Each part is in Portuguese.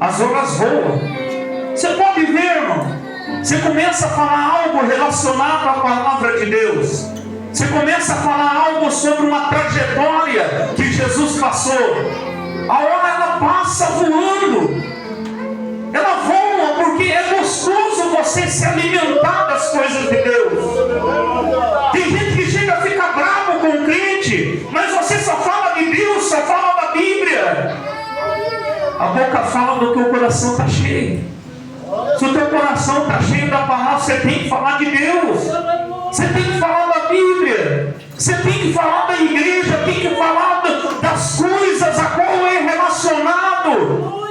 as horas voam. Você pode ver, irmão. Você começa a falar algo relacionado à palavra de Deus. Você começa a falar algo sobre uma trajetória que Jesus passou. A hora ela passa voando. Ela voa porque é gostoso você se alimentar das coisas de Deus. Tem gente que chega a ficar bravo com o crente, mas você só fala de Deus, só fala da Bíblia. A boca fala do que o coração está cheio. Se o teu coração está cheio da palavra, você tem que falar de Deus. Você tem que falar da Bíblia. Você tem que falar da igreja. Tem que falar das coisas a qual é relacionado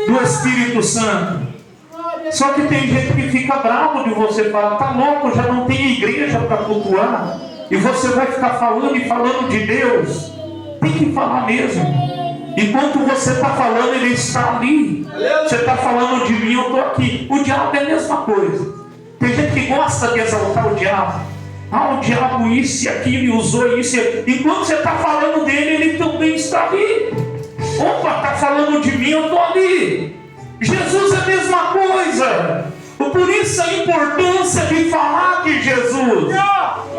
do Espírito Santo. Só que tem gente que fica bravo de você falar, tá louco, já não tem igreja para cultuar. E você vai ficar falando e falando de Deus. Tem que falar mesmo. Enquanto você está falando, ele está ali. Você está falando de mim, eu estou aqui. O diabo é a mesma coisa. Tem gente que gosta de exaltar o diabo. Ah, o diabo isso e aquilo, e usou isso. Enquanto você está falando dele, ele também está ali. Opa, está falando de mim, eu estou ali. Jesus é a mesma coisa. Por isso a importância de falar de Jesus.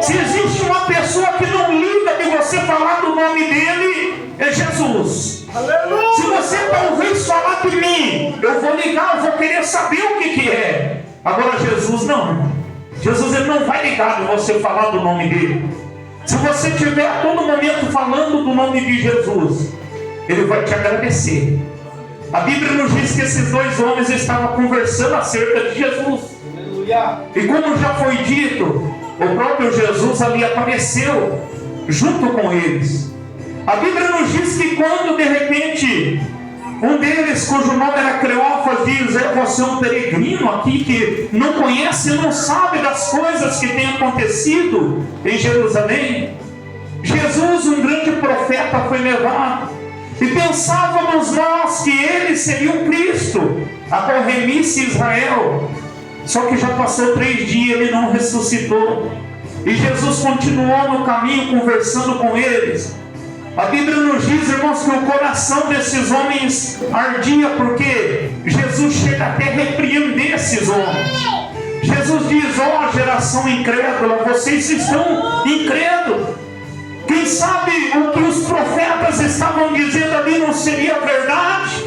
Se existe uma pessoa que não liga de você falar do nome dele, é Jesus. Se você talvez falar de mim, eu vou ligar, eu vou querer saber o que é. Agora Jesus não. Jesus ele não vai ligar de você falar do nome dele. Se você estiver a todo momento falando do nome de Jesus, ele vai te agradecer. A Bíblia nos diz que esses dois homens estavam conversando acerca de Jesus. E como já foi dito, o próprio Jesus ali apareceu junto com eles. A Bíblia nos diz que quando de repente um deles, cujo nome era Cleófas, diz: você é um peregrino aqui que não conhece e não sabe das coisas que têm acontecido em Jerusalém. Jesus, um grande profeta, foi levado. E pensávamos nós que ele seria o Cristo, a qual remisse Israel. Só que já passou 3 dias, ele não ressuscitou. E Jesus continuou no caminho conversando com eles. A Bíblia nos diz, irmãos, que o coração desses homens ardia, porque Jesus chega até a repreender esses homens. Jesus diz: ó, geração incrédula, vocês estão incrédulos. Quem sabe o que os profetas estavam dizendo ali não seria verdade?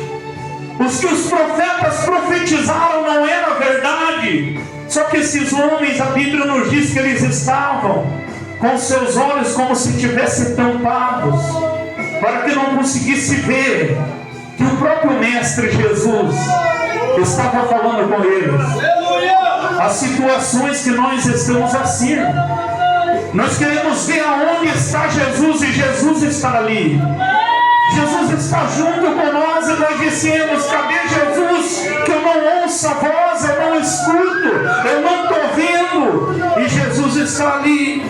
Os que os profetas profetizaram não era verdade. Só que esses homens, a Bíblia nos diz que eles estavam com seus olhos como se tivessem tampados, para que não conseguisse ver que o próprio Mestre Jesus estava falando com eles. As situações que nós estamos assim, nós queremos ver aonde está Jesus, e Jesus está ali. Jesus está junto com nós, e nós dissemos: cadê Jesus? Que eu não ouço a voz, eu não escuto, eu não estou vendo. E Jesus está ali.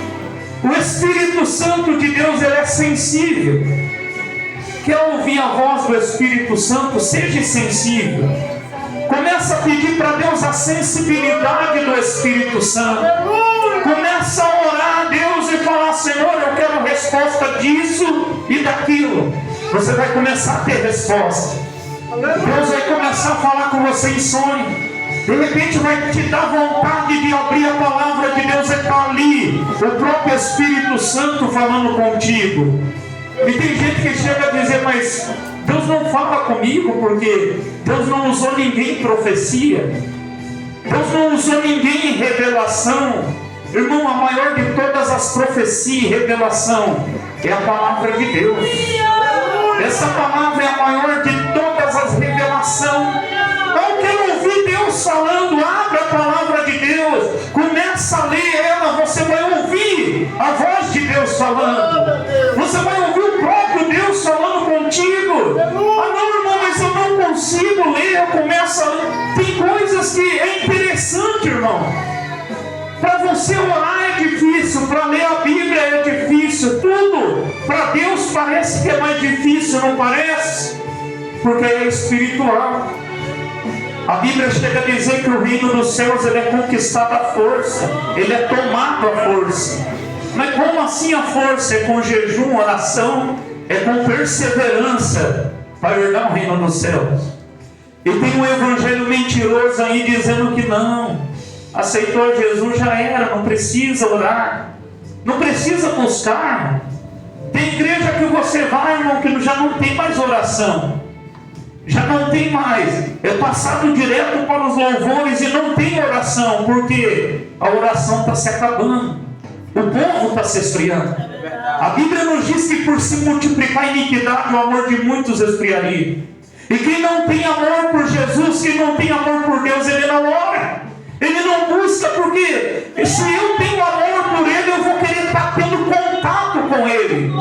O Espírito Santo de Deus, ele é sensível. Quer ouvir a voz do Espírito Santo? Seja sensível. Começa a pedir para Deus a sensibilidade do Espírito Santo. Começa a orar a Deus e falar: Senhor, eu quero resposta disso e daquilo. Você vai começar a ter resposta. Deus vai começar a falar com você em sonho. De repente vai te dar vontade de abrir a palavra de Deus, e está ali o próprio Espírito Santo falando contigo. E tem gente que chega a dizer: mas Deus não fala comigo porque Deus não usou ninguém em profecia, Deus não usou ninguém em revelação. Irmão, a maior de todas as profecias e revelação é a palavra de Deus. Essa palavra é a maior de todas as revelações. Eu quero ouvir Deus falando. Abre a palavra de Deus, começa a ler ela, você vai ouvir a voz de Deus falando. Você vai ouvir o próprio Deus falando contigo. Ah não, irmão, mas eu não consigo ler. Eu começo a ler. Tem coisas que é interessante, irmão. Para você orar é difícil, para ler a Bíblia é difícil, tudo para Deus parece que é mais difícil, não parece? Porque é espiritual. A Bíblia chega a dizer que o reino dos céus ele é conquistado à força, ele é tomado à força. Mas como assim a força? É com jejum, oração, é com perseverança para herdar o reino dos céus. E tem um evangelho mentiroso aí dizendo que não, aceitou Jesus, já era, não precisa orar, não precisa buscar. Tem igreja que você vai, irmão, que já não tem mais oração, já não tem mais, é passado direto para os louvores e não tem oração, porque a oração está se acabando, o povo está se esfriando. A Bíblia nos diz que por se multiplicar a iniquidade, o amor de muitos esfriaria. E quem não tem amor por Jesus, quem não tem amor por Deus, ele não ora, ele não busca, porque se eu tenho amor por ele, eu vou querer estar tendo contato com ele.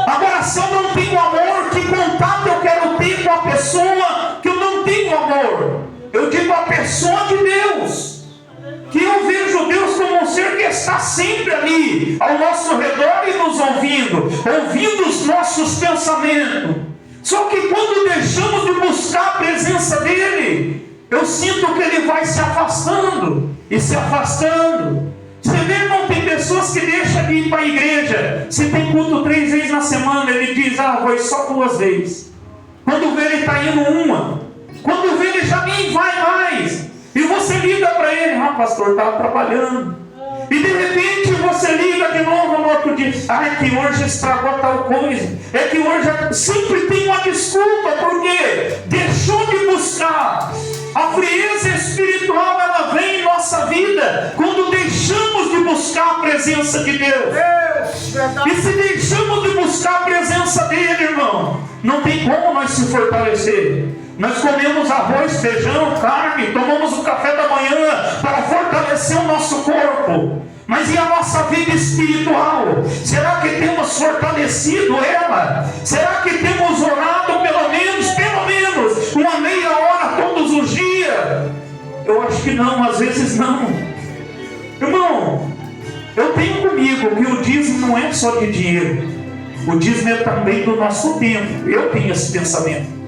Agora, se eu não tenho amor, que contato eu quero ter com a pessoa que eu não tenho amor? Eu digo a pessoa de Deus, que eu vejo Deus como um ser que está sempre ali, ao nosso redor e nos ouvindo os nossos pensamentos. Só que quando deixamos de buscar a presença dele, eu sinto que ele vai se afastando e se afastando. Você vê, irmão, tem pessoas que deixam de ir para a igreja. Se tem culto 3 vezes na semana, ele diz, vou ir só 2 vezes. Quando vê, ele está indo uma. Quando vê, ele já nem vai mais. E você liga para ele, pastor, estava trabalhando. E de repente você liga de novo no outro dia, que hoje estragou tal coisa, é que hoje sempre tem uma desculpa, porque deixou de buscar. A frieza espiritual, ela vem em nossa vida quando deixamos de buscar a presença de Deus. E se deixamos de buscar a presença dele, irmão, não tem como nós se fortalecer. Nós comemos arroz, feijão, carne, tomamos o café da manhã para fortalecer o nosso corpo. Mas e a nossa vida espiritual? Será que temos fortalecido ela? Será que temos orado pelo menos uma meia hora todos os dias? Eu acho que não, às vezes não. Irmão, eu tenho comigo que o dízimo não é só de dinheiro. O dízimo é também do nosso tempo. Eu tenho esse pensamento.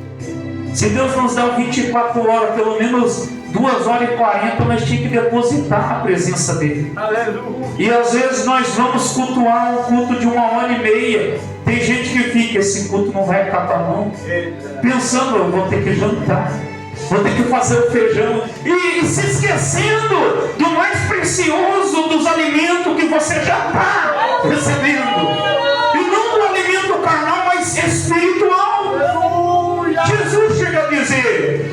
Se Deus nos dá 24 horas, pelo menos 2 horas e 40, nós tínhamos que depositar a presença dele. Aleluia. E às vezes nós vamos cultuar um culto de 1h30. Tem gente que fica, esse culto não vai acabar não. Pensando, eu vou ter que jantar, vou ter que fazer o feijão. E se esquecendo do mais precioso dos alimentos que você já está recebendo. E não do alimento carnal, mas espiritual. Jesus chega a dizer,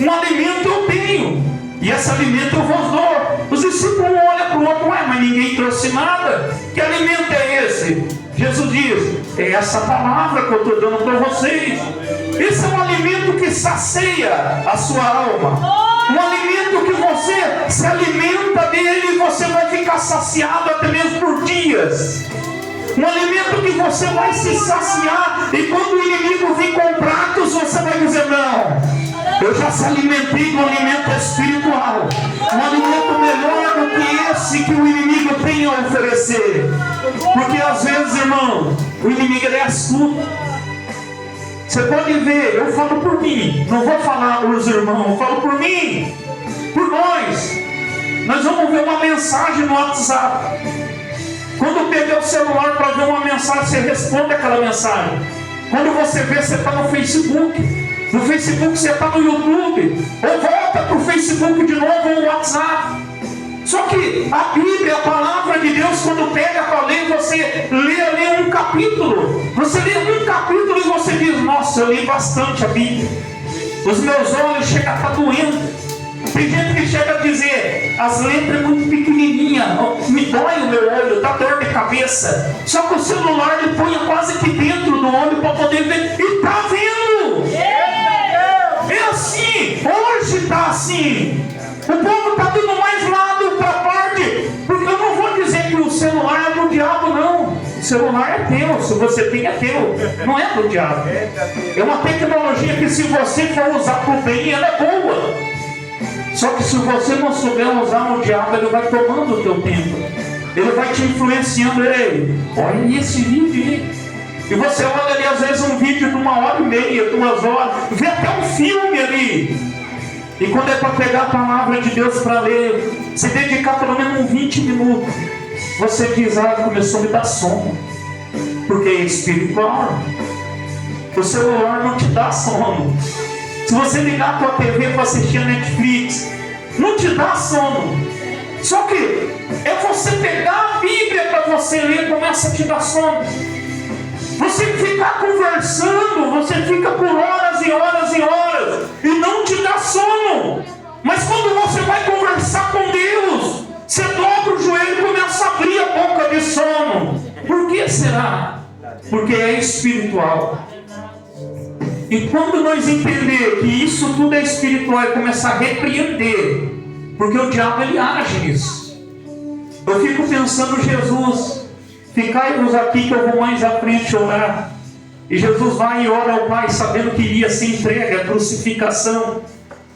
um alimento eu tenho, e esse alimento eu vos dou. Os discípulos olham para o outro, mas ninguém trouxe nada. Que alimento é esse? Jesus diz, é essa palavra que eu estou dando para vocês. Esse é um alimento que sacia a sua alma. Um alimento que você se alimenta dele e você vai ficar saciado até mesmo por dias. Um alimento que você vai se saciar, e quando o inimigo vir com pratos, você vai dizer, não, eu já se alimentei do alimento espiritual, um alimento melhor do que esse que o inimigo tem a oferecer. Porque às vezes, irmão, o inimigo é astuto. Você pode ver, eu falo por mim, não vou falar pelos irmãos, eu falo por mim, por nós. Nós vamos ver uma mensagem no WhatsApp. Quando pegar o celular para ver uma mensagem, você responde aquela mensagem. Quando você vê, você está no Facebook. No Facebook você está no YouTube. Ou volta para o Facebook de novo ou no WhatsApp. Só que a Bíblia, a palavra de Deus, quando pega para ler, você lê ali um capítulo. Você lê um capítulo e você diz, nossa, eu li bastante a Bíblia. Os meus olhos chegam a estar doendo. Tem gente que chega a dizer, as letras é muito pequenininha, me dói o meu olho, dá dor de cabeça. Só que o celular ele põe quase que dentro do olho para poder ver. E está vendo! É assim, hoje está assim. O povo está dando mais lado para a parte, porque eu não vou dizer que o celular é do diabo, não. O celular é teu, se você tem é teu, não é do diabo. É uma tecnologia que, se você for usar para o bem, ela é boa. Só que se você não souber usar o diabo, ele vai tomando o teu tempo. Ele vai te influenciando. Ei, olha esse vídeo aí. E você olha ali às vezes um vídeo de 1h30, 2 horas, vê até um filme ali. E quando é para pegar a palavra de Deus para ler, se dedicar pelo menos uns 20 minutos, você diz, começou a me dar sono. Porque é espiritual. O celular não te dá sono. Se você ligar a tua TV para assistir a Netflix, não te dá sono. Só que é você pegar a Bíblia para você ler, começa a te dar sono. Você ficar conversando, você fica por horas e horas e horas e não te dá sono. Mas quando você vai conversar com Deus, você dobra o joelho e começa a abrir a boca de sono. Por que será? Porque é espiritual. E quando nós entender que isso tudo é espiritual e começar a repreender, porque o diabo ele age nisso. Eu fico pensando, Jesus, ficai-vos aqui que eu vou mais à frente orar. E Jesus vai e ora ao Pai, sabendo que iria se entregar à crucificação.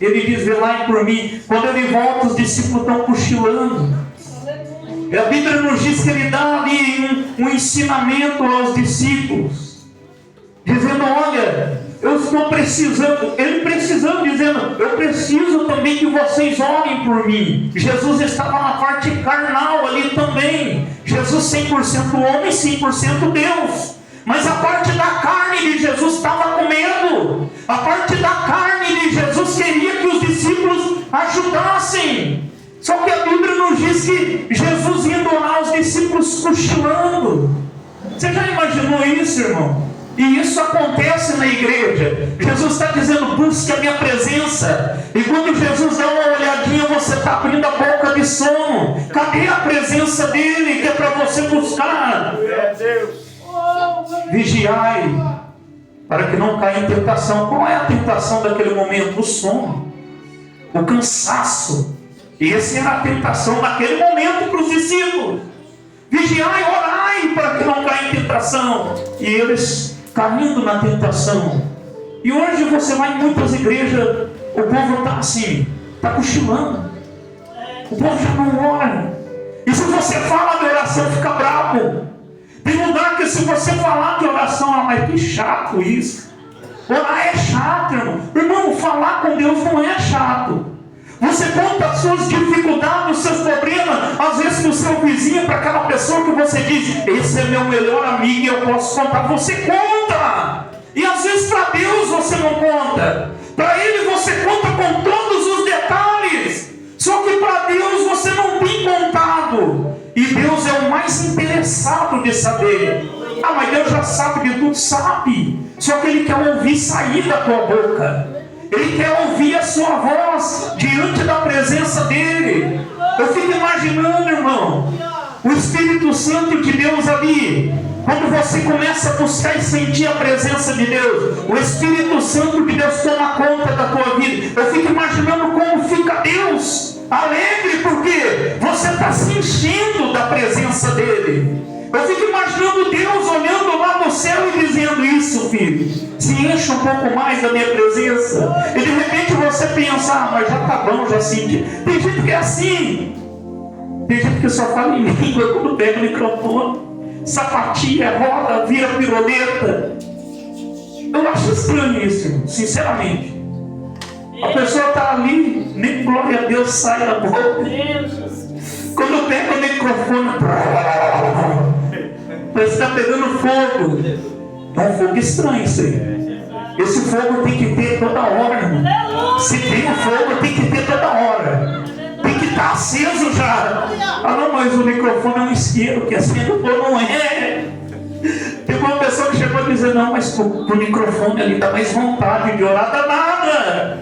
Ele diz, velai por mim. Quando ele volta, os discípulos estão cochilando. E a Bíblia nos diz que ele dá ali um ensinamento aos discípulos, dizendo, olha, eu estou precisando, ele precisando, dizendo, eu preciso também que vocês orem por mim. Jesus estava na parte carnal ali também. Jesus 100% homem, 100% Deus. Mas a parte da carne de Jesus estava com medo. A parte da carne de Jesus queria que os discípulos ajudassem. Só que a Bíblia nos diz que Jesus indo orar, os discípulos cochilando. Você já imaginou isso, irmão? E isso acontece na igreja. Jesus está dizendo, busque a minha presença. E quando Jesus dá uma olhadinha, você está abrindo a boca de sono. Cadê a presença dele que é para você buscar? Vigiai, para que não caia em tentação. Qual é a tentação daquele momento? O sono, o cansaço. E essa era a tentação naquele momento para os discípulos. Vigiai, orai, para que não caia em tentação. E eles caindo na tentação. E hoje você vai em muitas igrejas, o povo está assim, está cochilando. O povo já não ora. E se você fala de oração, fica bravo. Tem lugar que se você falar de oração, mas que chato isso. Orar é chato, irmão. Irmão, falar com Deus não é chato. Você conta as suas dificuldades, os seus problemas, às vezes para o seu vizinho, para aquela pessoa que você diz, esse é meu melhor amigo e eu posso contar. Você conta. E às vezes para Deus você não conta. Para Ele você conta com todos os detalhes. Só que para Deus você não tem contado. E Deus é o mais interessado de saber. Ah, mas Deus já sabe de tudo, sabe. Só que Ele quer ouvir sair da tua boca. Ele quer ouvir a sua voz diante da presença dEle. Eu fico imaginando, irmão, o Espírito Santo de Deus ali. Quando você começa a buscar e sentir a presença de Deus, o Espírito Santo de Deus toma conta da tua vida. Eu fico imaginando como fica Deus alegre, porque você está se enchendo da presença dEle. Eu fico imaginando Deus olhando lá no céu e dizendo, isso, filho, se enche um pouco mais da minha presença. E de repente você pensa, ah, mas já tá bom, já senti. Tem gente que é assim. Tem gente que só fala em língua quando pega o microfone. Sapatia, roda, vira piroleta. Eu acho estranho isso, sinceramente. A pessoa está ali, nem glória a Deus sai da boca. Quando pega o microfone, parece que está pegando fogo. É um fogo estranho isso aí. Esse fogo tem que ter toda hora, irmão. Se tem o fogo, tem que ter toda hora. Tem que estar aceso já. Ah não, mas o microfone é um isqueiro, que acende o fogo não é. Tem uma pessoa que chegou a dizer, não, mas o microfone ali dá mais vontade de orar, dá nada.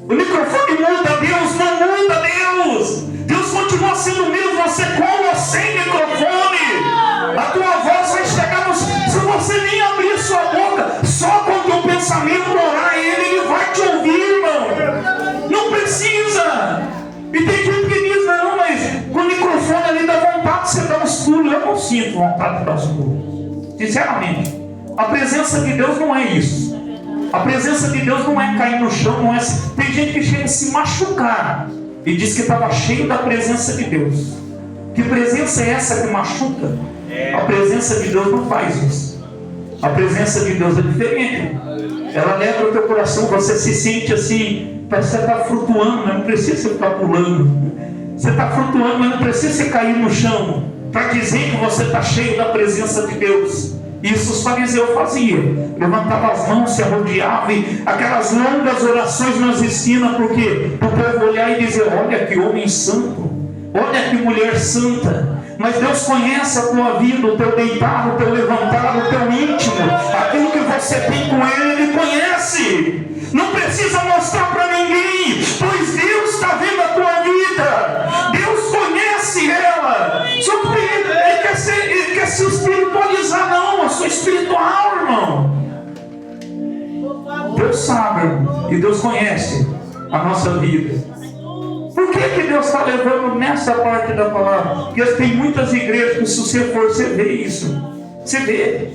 O microfone muda Deus, não muda Deus. Deus continua sendo o mesmo, você com ou sem microfone. A tua voz vai chegar no... Se você nem abrir sua boca, só com o teu pensamento orar ele vai te ouvir, irmão. Não precisa. E tem gente que diz, não, mas com o microfone ali dá vontade de você dar uns pulos. Eu não sinto vontade de dar uns pulos. Sinceramente. A presença de Deus não é isso. A presença de Deus não é cair no chão, não é... Tem gente que chega a se machucar e diz que estava cheio da presença de Deus. Que presença é essa que machuca? A presença de Deus não faz isso. A presença de Deus é diferente. Ela alegra o teu coração, você se sente assim, parece que você está flutuando, mas não precisa você ficar pulando. Você está flutuando, mas não precisa você cair no chão para dizer que você está cheio da presença de Deus. Isso os fariseus faziam. Levantava as mãos, se arrodeava, e aquelas longas orações nas esquinas, porque o povo olhar e dizer: olha que homem santo, olha que mulher santa. Mas Deus conhece a tua vida, o teu deitar, o teu levantar, o teu íntimo, aquilo que você tem com Ele, Ele conhece. Não precisa mostrar para ninguém, pois Deus está vendo a tua vida. Deus conhece ela. Só que Ele quer se espiritualizar, não. Eu sou espiritual, irmão. Deus sabe, irmão, e Deus conhece a nossa vida. Por que Deus está levando nessa parte da palavra? Porque tem muitas igrejas que, se você for, você vê isso. Você vê.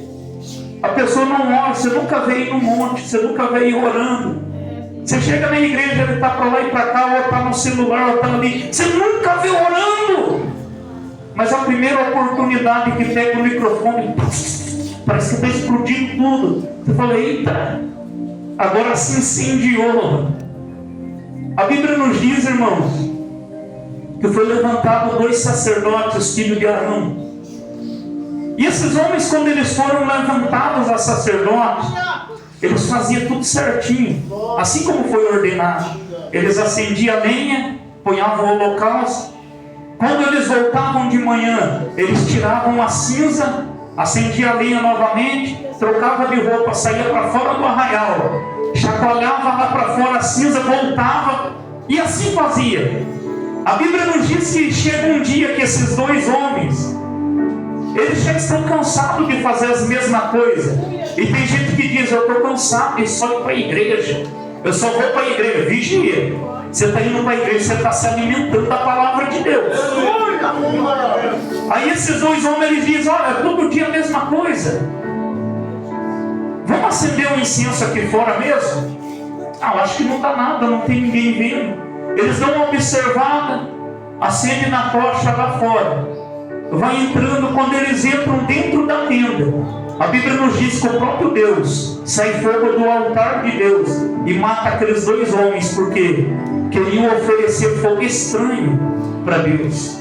A pessoa não ora, você nunca veio no monte, você nunca veio orando. Você chega na igreja, ele está para lá e para cá, ou está no celular, ou está ali. Você nunca vê orando. Mas a primeira oportunidade que pega o microfone, parece que está explodindo tudo. Você fala: eita, agora se incendiou. A Bíblia nos diz, irmãos, que foi levantado 2 sacerdotes, filhos de Arão. E esses homens, quando eles foram levantados a sacerdotes, eles faziam tudo certinho, assim como foi ordenado. Eles acendiam a lenha, ponhavam o holocausto. Quando eles voltavam de manhã, eles tiravam a cinza, acendiam a lenha novamente, trocavam de roupa, saía para fora do arraial, chacoalhava lá para fora a cinza, voltava, e assim fazia. A Bíblia nos diz que chega um dia que esses 2 homens, eles já estão cansados de fazer as mesmas coisas. E tem gente que diz: eu estou cansado de só ir para a igreja, eu só vou para a igreja. Vigia, você está indo para a igreja, você está se alimentando da palavra de Deus. Aí esses 2 homens, eles dizem: olha, todo dia a mesma coisa, vamos acender um incenso aqui fora mesmo? Eu acho que não dá nada, não tem ninguém vendo. Eles dão uma observada, acende na tocha lá fora, vai entrando. Quando eles entram dentro da tenda, a Bíblia nos diz que o próprio Deus sai fogo do altar de Deus e mata aqueles 2 homens, porque queriam oferecer fogo estranho para Deus.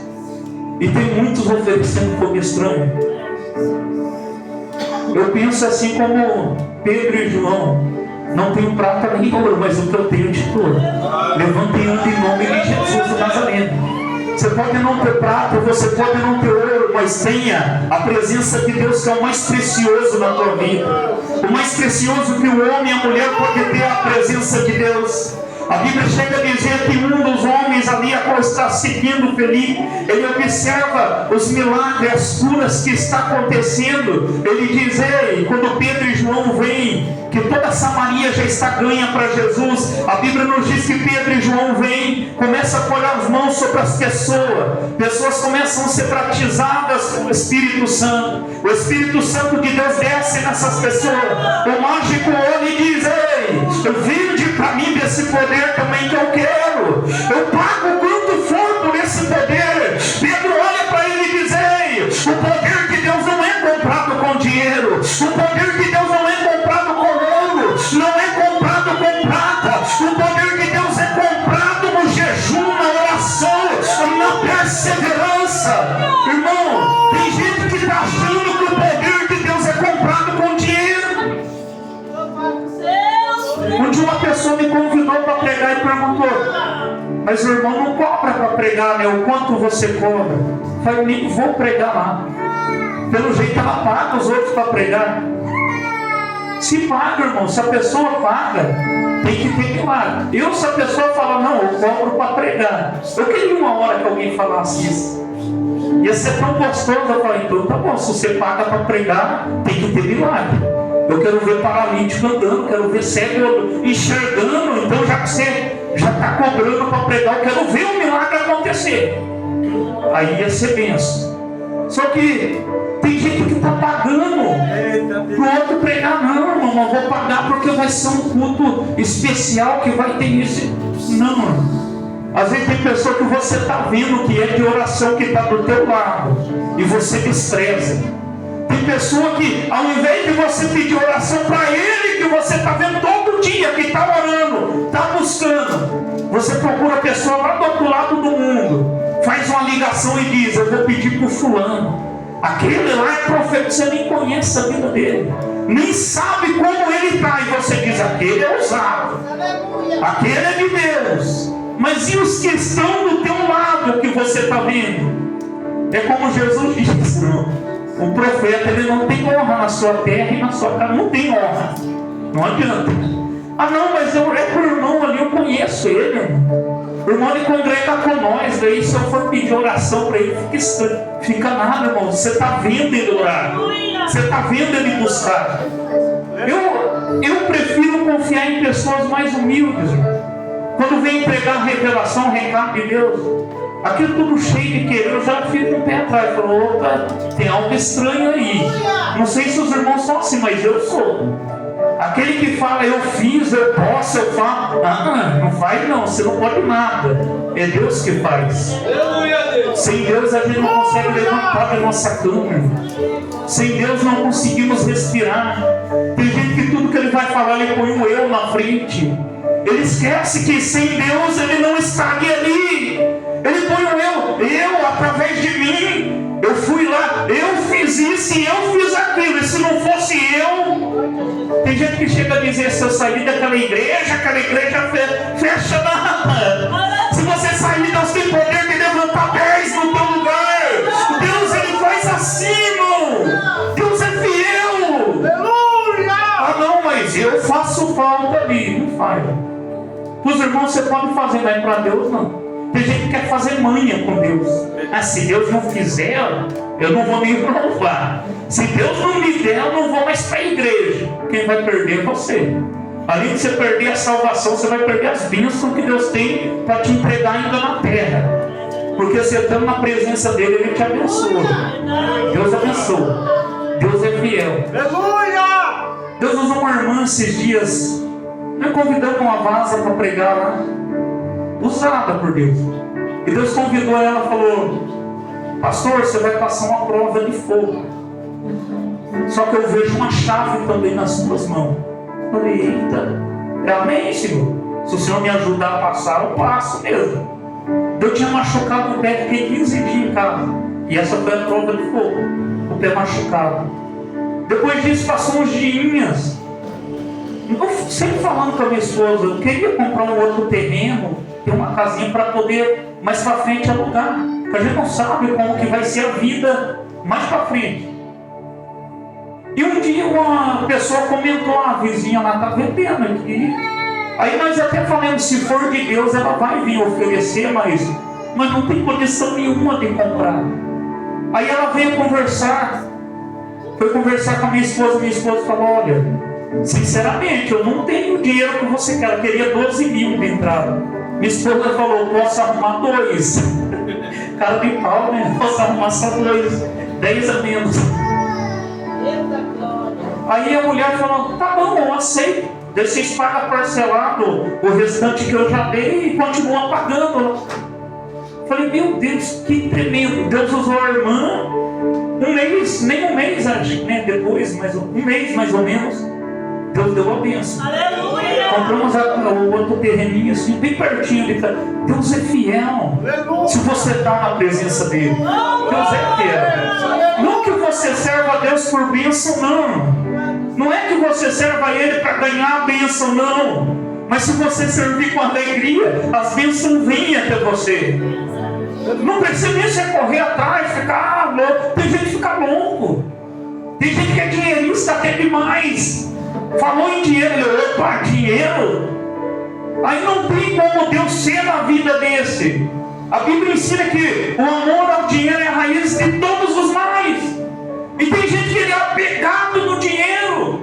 E tem muitos oferecendo fogo estranho. Eu penso assim como Pedro e João: não tenho prata nem ouro, mas o que eu tenho de tudo, levante e ande em nome de Jesus do Nazareno. Você pode não ter prata, você pode não ter ouro, mas tenha a presença de Deus, que é o mais precioso na tua vida. O mais precioso que o homem e a mulher podem ter é a presença de Deus. A Bíblia chega a dizer que um dos homens ali, a qual está seguindo Felipe, ele observa os milagres, as curas que está acontecendo. Ele diz: ei, quando Pedro e João vêm, que toda Samaria já está ganha para Jesus. A Bíblia nos diz que Pedro e João vêm, começam a pôr as mãos sobre as pessoas começam a ser batizadas com o Espírito Santo. O Espírito Santo de Deus desce nessas pessoas. O mágico olha e diz: ei, vinde para mim desse poder também que eu quero. Eu pago quanto for por esse poder. Pedro olha para ele e diz: ei, o poder de Deus não é comprado com dinheiro. O poder de Deus não é comprado com ouro, não é comprado com prata. O poder de Deus é comprado no jejum, na oração, na perseverança. Irmão, tem gente que está achando que o poder de Deus é comprado com dinheiro. Um dia uma pessoa me convidou para pregar e perguntou: mas o irmão não cobra para pregar, né? O quanto você cobra? Eu falei: nem vou pregar lá. Pelo jeito ela paga os outros para pregar. Se paga, irmão, se a pessoa paga, tem que ter milagre. Se a pessoa fala: não, eu cobro para pregar. Eu queria uma hora que alguém falasse isso. Ia ser tão gostoso. Eu falei: então tá bom, se você paga para pregar, tem que ter milagre. Eu quero ver paralítico andando, quero ver cego enxergando. Então, já que você já está cobrando para pregar, eu quero ver o milagre acontecer. Aí ia ser benção. Só que tem gente que está pagando para o outro pregar. Não, irmão, não vou pagar porque vai ser um culto especial que vai ter isso. Não, irmão. Às vezes tem pessoa que você está vendo que é de oração, que está do teu lado, e você despreza. Tem pessoa que, ao invés de você pedir oração para ele, que você está vendo todo dia, que está orando, está buscando, você procura a pessoa lá do outro lado do mundo, faz uma ligação e diz: eu vou pedir para o fulano. Aquele lá é profeta, você nem conhece a vida dele, nem sabe como ele está, e você diz: aquele é usado, aquele é de Deus. Mas e os que estão do teu lado que você está vendo? É como Jesus disse: o profeta, ele não tem honra na sua terra e na sua casa, não tem honra, não adianta. Ah não, mas é pro irmão ali, eu conheço ele, o irmão ele congrega com nós, daí se eu for pedir oração para ele, fica nada, irmão. Você está vendo ele orar, você está vendo ele buscar. Eu prefiro confiar em pessoas mais humildes, irmão. Quando vem entregar a revelação, o recado de Deus, aquilo tudo cheio de querer, eu já fico um pé atrás. Falo: opa, tem algo estranho aí. Não sei se os irmãos são assim, mas eu sou. Aquele que fala: eu fiz, eu posso, eu faço. Não faz não, você não pode nada. É Deus que faz. Sem Deus a gente não consegue levantar da nossa cama. Sem Deus não conseguimos respirar. Tem gente que tudo que ele vai falar, ele põe um eu na frente. Ele esquece que sem Deus ele não estaria ali. Ele põe o eu através de mim. Eu fui lá, eu fiz isso e eu fiz aquilo. E se não fosse eu... Tem gente que chega a dizer: se eu sair daquela igreja fecha nada. Se você sair, Deus tem poder de levantar 10 no teu lugar. Deus, ele faz assim, irmão. Deus é fiel. Ah não, mas eu faço falta ali. Não faz. Para os irmãos você pode fazer, mas para Deus não. Tem gente que quer fazer manha com Deus. Se Deus não fizer, eu não vou me louvar. Se Deus não me der, eu não vou mais para a igreja. Quem vai perder é você. Além de você perder a salvação, você vai perder as bênçãos que Deus tem para te entregar ainda na terra. Porque você estando na presença dele, ele te abençoa. Deus abençoa. Deus é fiel. Deus usou uma irmã esses dias. Nós convidamos uma vaza para pregar lá, usada por Deus. E Deus convidou ela e falou: pastor, você vai passar uma prova de fogo. Só que eu vejo uma chave também nas suas mãos. Eu falei: eita, é amém, Senhor? Se o Senhor me ajudar a passar, eu passo mesmo. Eu tinha machucado o pé, fiquei 15 dias em casa. E essa foi a prova de fogo, o pé machucado. Depois disso passou uns dias. Eu sempre falando com a minha esposa, eu queria comprar um outro terreno, ter uma casinha para poder mais para frente alugar. Porque a gente não sabe como que vai ser a vida mais para frente. E um dia uma pessoa comentou: a vizinha lá está vendendo aqui. Aí nós até falamos: se for de Deus ela vai vir oferecer, mas não tem condição nenhuma de comprar. Aí ela veio conversar, foi conversar com a minha esposa falou: olha, sinceramente, eu não tenho o dinheiro que você quer. Eu queria 12 mil de entrada. Minha esposa falou: posso arrumar 2. Cara de pau, né? Posso arrumar só 2, 10 a menos. Aí a mulher falou: tá bom, eu aceito. Daí vocês pagam parcelado o restante que eu já dei e continuam pagando. Falei: meu Deus, que tremendo. Deus usou a irmã um mês, nem um mês, acho, né? Depois, mas um mês mais ou menos. Deus deu a bênção. Aleluia! Compramos o outro terreninho assim, bem pertinho de casa. Deus é fiel. Aleluia! Se você está na presença dele, Deus é fiel. Não que você serva a Deus por bênção, não. Não é que você serva a Ele para ganhar a bênção, não. Mas se você servir com alegria, as bênçãos vêm até você. Não precisa nem você correr atrás, ficar louco. Tem gente que fica louco. Tem gente que é dinheirista até demais. Falou em dinheiro, opa, dinheiro? Aí não tem como Deus ser na vida desse. A Bíblia ensina que o amor ao dinheiro é a raiz de todos os males. E tem gente que é apegado no dinheiro.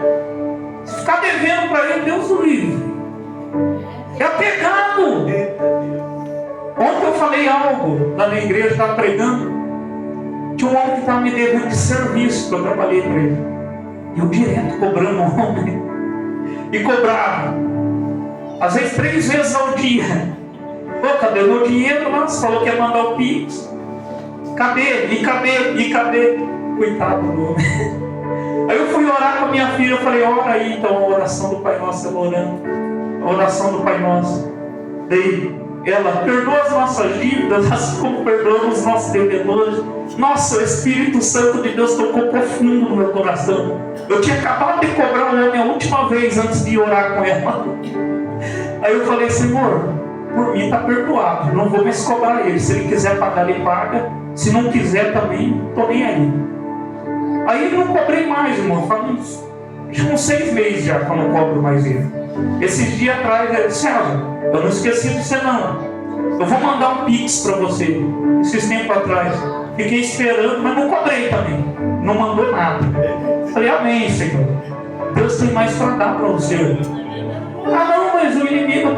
Se ficar devendo para ele, Deus o livre. É apegado. Ontem eu falei algo lá na igreja, estava pregando. Tinha um homem que estava me devendo de serviço, que eu trabalhei para ele. E eu direto cobrando o homem. E cobrava. Às vezes 3 vezes ao dia. Pô, cadê o meu dinheiro lá? Você falou que ia mandar o Pix. Cadê? E cadê? Coitado do homem. Aí eu fui orar com a minha filha. Eu falei: ora aí então a oração do Pai Nosso. Ela orando. A oração do Pai Nosso. Daí ela perdoa as nossas dívidas, assim como perdoamos os nossos devedores. Nossa, o Espírito Santo de Deus tocou profundo no meu coração. Eu tinha acabado de cobrar o homem a última vez antes de orar com ela. Aí eu falei, Senhor, por mim está perdoado, não vou mais cobrar ele. Se ele quiser pagar, ele paga. Se não quiser também, estou nem aí. Aí não cobrei mais, irmão. Faz uns 6 meses já que eu não cobro mais ele. Esses dias atrás, ele disse, César, eu não esqueci de você não. Eu vou mandar um Pix para você. Esses tempos atrás. Fiquei esperando, mas não cobrei também. Não mandou nada. Falei, amém, Senhor. Deus tem mais para dar para você. Ah não, mas o inimigo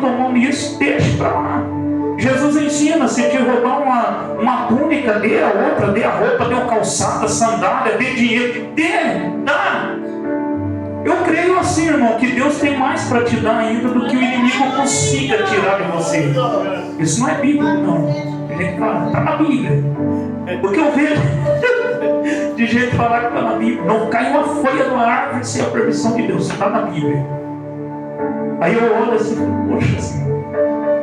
tomou nisso, deixa para lá. Jesus ensina, se te roubar uma túnica, dê a outra, dê a roupa, dê a calçada, sandália, dê dinheiro, dá. Eu creio assim, irmão, que Deus tem mais para te dar ainda do que o inimigo consiga tirar de você. Isso não é Bíblia, não. Está na Bíblia. Porque eu vejo de gente falar que está na Bíblia. Não cai uma folha na árvore sem a permissão de Deus. Está na Bíblia. Aí eu olho assim, poxa, assim,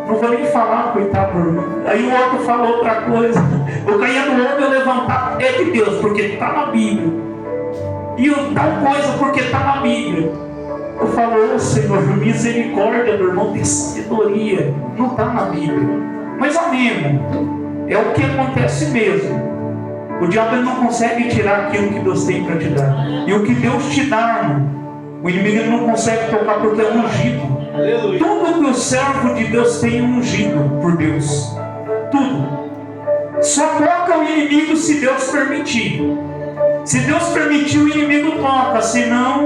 não vou nem falar, coitado. Aí o outro fala outra coisa. Eu caía no ombro e eu levantar, é de Deus, porque está na Bíblia. E eu tal coisa porque está na Bíblia. Eu falo, Senhor, misericórdia do irmão, tem sabedoria. Não está na Bíblia. Mas amém, irmão. É o que acontece mesmo. O diabo não consegue tirar aquilo que Deus tem para te dar. E o que Deus te dá, irmão, o inimigo não consegue tocar porque é ungido. Aleluia. Tudo que o servo de Deus tem é ungido por Deus. Tudo. Só toca o inimigo se Deus permitir. Se Deus permitir, o inimigo toca. Se não,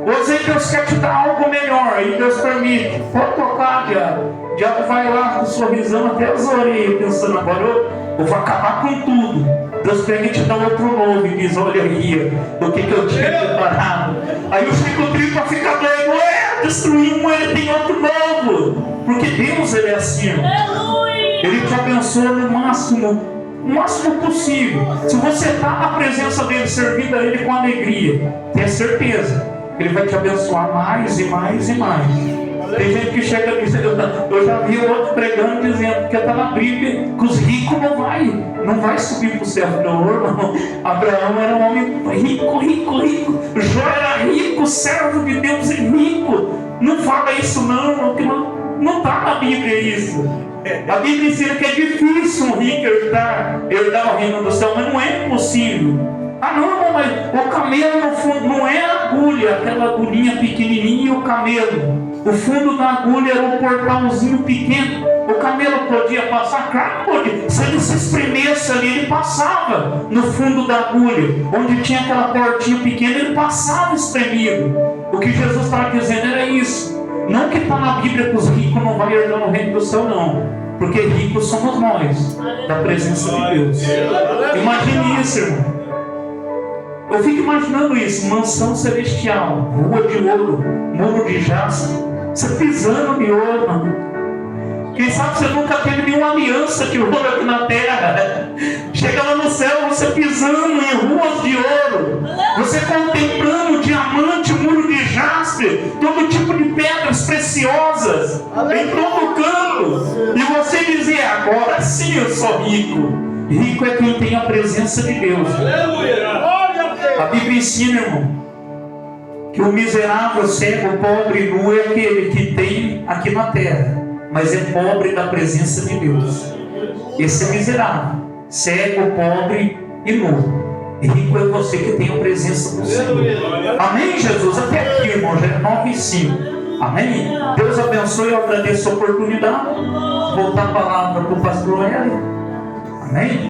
ou se Deus quer te dar algo melhor, aí Deus permite. Pode tocar, diabo. O diabo vai lá com um sorrisão até as orelhas, pensando, agora eu vou acabar com tudo. Deus pega e te dá outro novo e diz, olha aí, do que eu tinha preparado. Aí o Chico Tripa fica doido, destruir um, ele tem outro novo. Porque Deus, ele é assim. Ele te abençoa no máximo possível. Se você está na presença dele, servindo a ele com alegria, tenha certeza, ele vai te abençoar mais e mais e mais. Tem gente que chega e diz, eu já vi o outro pregando dizendo que está na Bíblia que os ricos não vai subir para o céu. Não, irmão. Abraão era um homem rico. Jó era rico, servo de Deus rico. Não fala isso não está na Bíblia isso. A Bíblia ensina que é difícil um rico herdar o reino do céu, mas não é impossível. Ah não, mas o camelo no fundo não é a agulha, aquela agulhinha pequenininha e o camelo. O fundo da agulha era um portalzinho pequeno. O camelo podia passar? Claro que podia. Se ele se espremesse ali, ele passava no fundo da agulha. Onde tinha aquela portinha pequena, ele passava espremido. O que Jesus estava dizendo era isso. Não que está na Bíblia que os ricos não vão herdar no reino do céu, não. Porque ricos somos nós, da presença de Deus. Imagine isso, irmão. Eu fico imaginando isso, mansão celestial, rua de ouro, muro de jaspe, você pisando de ouro, mano. Quem sabe você nunca teve nenhuma aliança de ouro aqui na terra. Chega lá no céu, você pisando em ruas de ouro, você contemplando diamante, muro de jaspe, todo tipo de pedras preciosas, em todo canto. E você dizer, agora sim eu sou rico. Rico é quem tem a presença de Deus. A Bíblia ensina, irmão, que o miserável, cego, pobre e nu é aquele que tem aqui na terra, mas é pobre da presença de Deus. Esse é miserável, cego, pobre e nu. E rico é você que tem a presença do Senhor. Amém, Jesus? Até aqui, irmão, já é 9:05. Amém? Deus abençoe, eu agradeço a oportunidade. Voltar a palavra para o pastor Hélio. Amém?